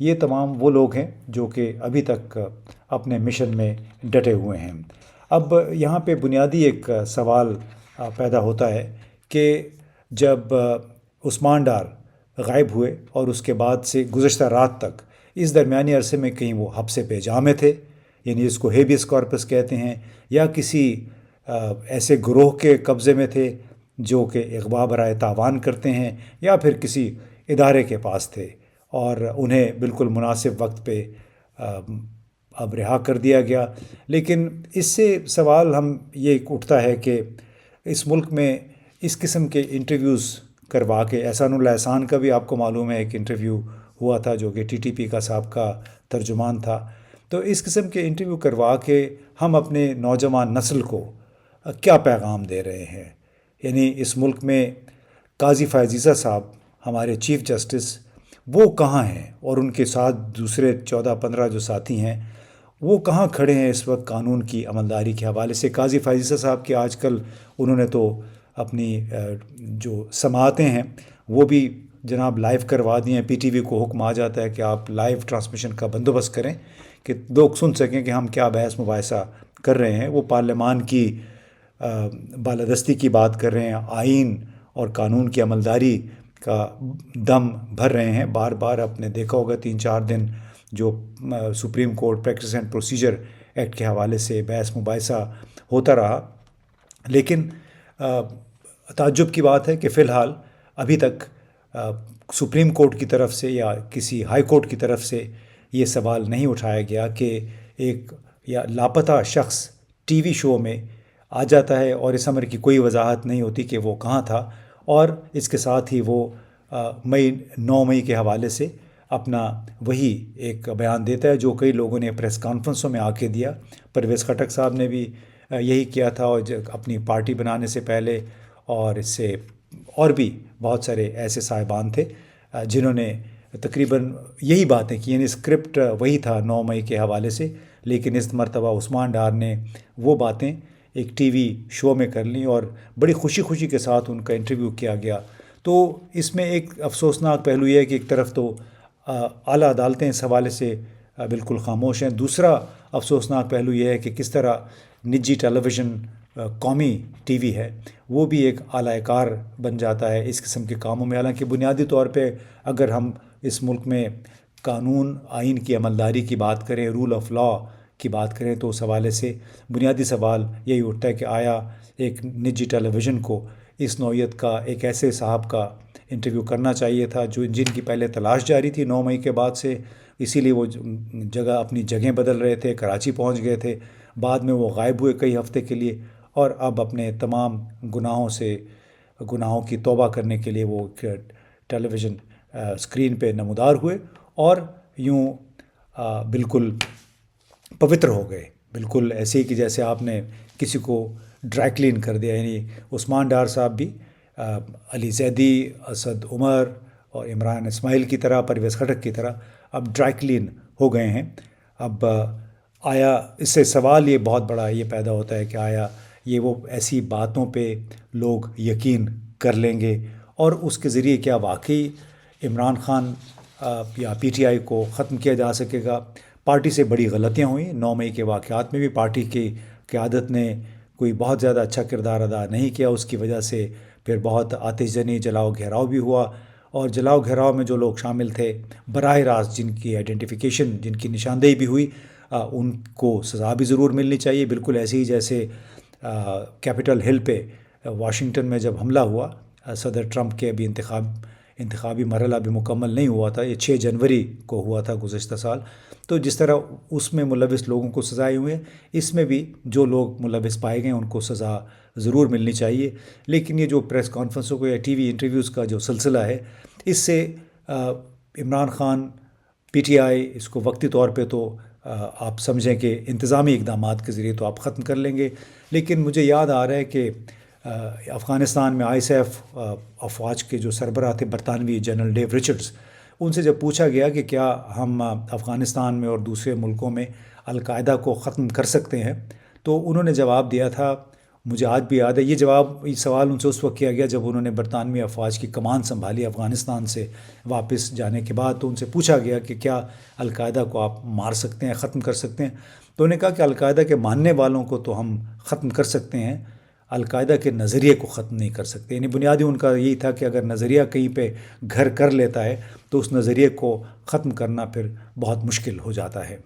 یہ تمام وہ لوگ ہیں جو کہ ابھی تک اپنے مشن میں ڈٹے ہوئے ہیں۔ اب یہاں پہ بنیادی ایک سوال پیدا ہوتا ہے کہ جب عثمان ڈار غائب ہوئے اور اس کے بعد سے گزشتہ رات تک اس درمیانی عرصے میں کہیں وہ حبس پے میں تھے، یعنی اس کو ہیبیس کارپس کہتے ہیں، یا کسی ایسے گروہ کے قبضے میں تھے جو کہ اغوا برائے تاوان کرتے ہیں، یا پھر کسی ادارے کے پاس تھے اور انہیں بالکل مناسب وقت پہ اب رہا کر دیا گیا۔ لیکن اس سے سوال ہم یہ اٹھتا ہے کہ اس ملک میں اس قسم کے انٹرویوز کروا کے، احسان اللہ احسان کا بھی آپ کو معلوم ہے ایک انٹرویو ہوا تھا جو کہ TTP کا سابقہ ترجمان تھا، تو اس قسم کے انٹرویو کروا کے ہم اپنے نوجوان نسل کو کیا پیغام دے رہے ہیں؟ یعنی اس ملک میں قاضی فائز صاحب ہمارے چیف جسٹس وہ کہاں ہیں، اور ان کے ساتھ دوسرے 14-15 جو ساتھی ہیں وہ کہاں کھڑے ہیں اس وقت قانون کی عملداری کے حوالے سے؟ قاضی فائز صاحب کے آج کل انہوں نے تو اپنی جو سماعتیں ہیں وہ بھی جناب لائیو کروا دی ہیں۔ PTV کو حکم آ جاتا ہے کہ آپ لائیو ٹرانسمیشن کا بندوبست کریں کہ لوگ سن سکیں کہ ہم کیا بحث مباحثہ کر رہے ہیں۔ وہ پارلیمان کی بالادستی کی بات کر رہے ہیں، آئین اور قانون کی عملداری کا دم بھر رہے ہیں۔ بار بار آپ نے دیکھا ہوگا 3-4 دن جو supreme court practice and procedure act کے حوالے سے بحث مباحثہ ہوتا رہا، لیکن تعجب کی بات ہے کہ فی الحال ابھی تک سپریم کورٹ کی طرف سے یا کسی ہائی کورٹ کی طرف سے یہ سوال نہیں اٹھایا گیا کہ ایک یا لاپتہ شخص TV شو میں آ جاتا ہے اور اس امر کی کوئی وضاحت نہیں ہوتی کہ وہ کہاں تھا، اور اس کے ساتھ ہی وہ 9 مئی کے حوالے سے اپنا وہی ایک بیان دیتا ہے جو کئی لوگوں نے پریس کانفرنسوں میں آ کے دیا۔ پرویز خٹک صاحب نے بھی یہی کیا تھا، اور اپنی پارٹی بنانے سے پہلے، اور اس سے اور بھی بہت سارے ایسے صاحبان تھے جنہوں نے تقریباً یہی باتیں کی، یعنی اسکرپٹ وہی تھا 9 مئی کے حوالے سے، لیکن اس مرتبہ عثمان ڈار نے وہ باتیں ایک TV شو میں کر لیں اور بڑی خوشی کے ساتھ ان کا انٹرویو کیا گیا۔ تو اس میں ایک افسوسناک پہلو یہ ہے کہ ایک طرف تو اعلیٰ عدالتیں اس حوالے سے بالکل خاموش ہیں، دوسرا افسوسناک پہلو یہ ہے کہ کس طرح نجی ٹیلی ویژن قومی TV ہے وہ بھی ایک اعلی کار بن جاتا ہے اس قسم کے کاموں میں۔ حالانکہ بنیادی طور پہ اگر ہم اس ملک میں قانون آئین کی عملداری کی بات کریں، رول آف لا کی بات کریں، تو اس حوالے سے بنیادی سوال یہی اٹھتا ہے کہ آیا ایک نجی ٹیلی ویژن کو اس نوعیت کا ایک ایسے صاحب کا انٹرویو کرنا چاہیے تھا جن کی پہلے تلاش جاری تھی 9 مئی کے بعد سے، اسی لیے وہ اپنی جگہیں بدل رہے تھے، کراچی پہنچ گئے تھے، بعد میں وہ غائب ہوئے کئی ہفتے کے لیے، اور اب اپنے تمام گناہوں کی توبہ کرنے کے لیے وہ ٹیلی ویژن اسکرین پہ نمودار ہوئے اور یوں بالکل پوتر ہو گئے، بالکل ایسے ہی کہ جیسے آپ نے کسی کو ڈرائی کلین کر دیا۔ یعنی عثمان ڈار صاحب بھی علی زیدی، اسد عمر اور عمران اسماعیل کی طرح، پرویز خٹک کی طرح اب ڈرائی کلین ہو گئے ہیں۔ اب آیا اس سے سوال یہ بہت بڑا یہ پیدا ہوتا ہے کہ آیا یہ وہ ایسی باتوں پہ لوگ یقین کر لیں گے، اور اس کے ذریعے کیا واقعی عمران خان یا PTI کو ختم کیا جا سکے گا؟ پارٹی سے بڑی غلطیاں ہوئیں 9 مئی کے واقعات میں بھی، پارٹی کی قیادت نے کوئی بہت زیادہ اچھا کردار ادا نہیں کیا، اس کی وجہ سے پھر بہت آتش زنی، جلاؤ گھیراؤ بھی ہوا، اور جلاؤ گھیراؤ میں جو لوگ شامل تھے براہ راست جن کی آئیڈینٹیفیکیشن، جن کی نشاندہی بھی ہوئی، ان کو سزا بھی ضرور ملنی چاہیے، بالکل ایسے ہی جیسے کیپٹل ہل پہ واشنگٹن میں جب حملہ ہوا صدر ٹرمپ کے ابھی انتخابی مرحلہ بھی مکمل نہیں ہوا تھا، یہ 6 جنوری کو ہوا تھا گزشتہ سال، تو جس طرح اس میں ملوث لوگوں کو سزائیں ہوئے، اس میں بھی جو لوگ ملوث پائے گئے ان کو سزا ضرور ملنی چاہیے۔ لیکن یہ جو پریس کانفرنسوں کو یا TV انٹرویوز کا جو سلسلہ ہے، اس سے عمران خان PTI اس کو وقتی طور پہ تو آپ سمجھیں کہ انتظامی اقدامات کے ذریعے تو آپ ختم کر لیں گے، لیکن مجھے یاد آ رہا ہے کہ افغانستان میں ISAF افواج کے جو سربراہ تھے برطانوی جنرل ڈیو رچرڈز، ان سے جب پوچھا گیا کہ کیا ہم افغانستان میں اور دوسرے ملکوں میں القاعدہ کو ختم کر سکتے ہیں، تو انہوں نے جواب دیا تھا، مجھے آج بھی یاد ہے یہ سوال ان سے اس وقت کیا گیا جب انہوں نے برطانوی افواج کی کمان سنبھالی افغانستان سے واپس جانے کے بعد. تو ان سے پوچھا گیا کہ کیا القاعدہ کو آپ مار سکتے ہیں, ختم کر سکتے ہیں؟ تو انہوں نے کہا کہ القاعدہ کے ماننے والوں کو تو ہم ختم کر سکتے ہیں, القاعدہ کے نظریے کو ختم نہیں کر سکتے. یعنی بنیادی ان کا یہی تھا کہ اگر نظریہ کہیں پہ گھر کر لیتا ہے تو اس نظریے کو ختم کرنا پھر بہت مشکل ہو جاتا ہے.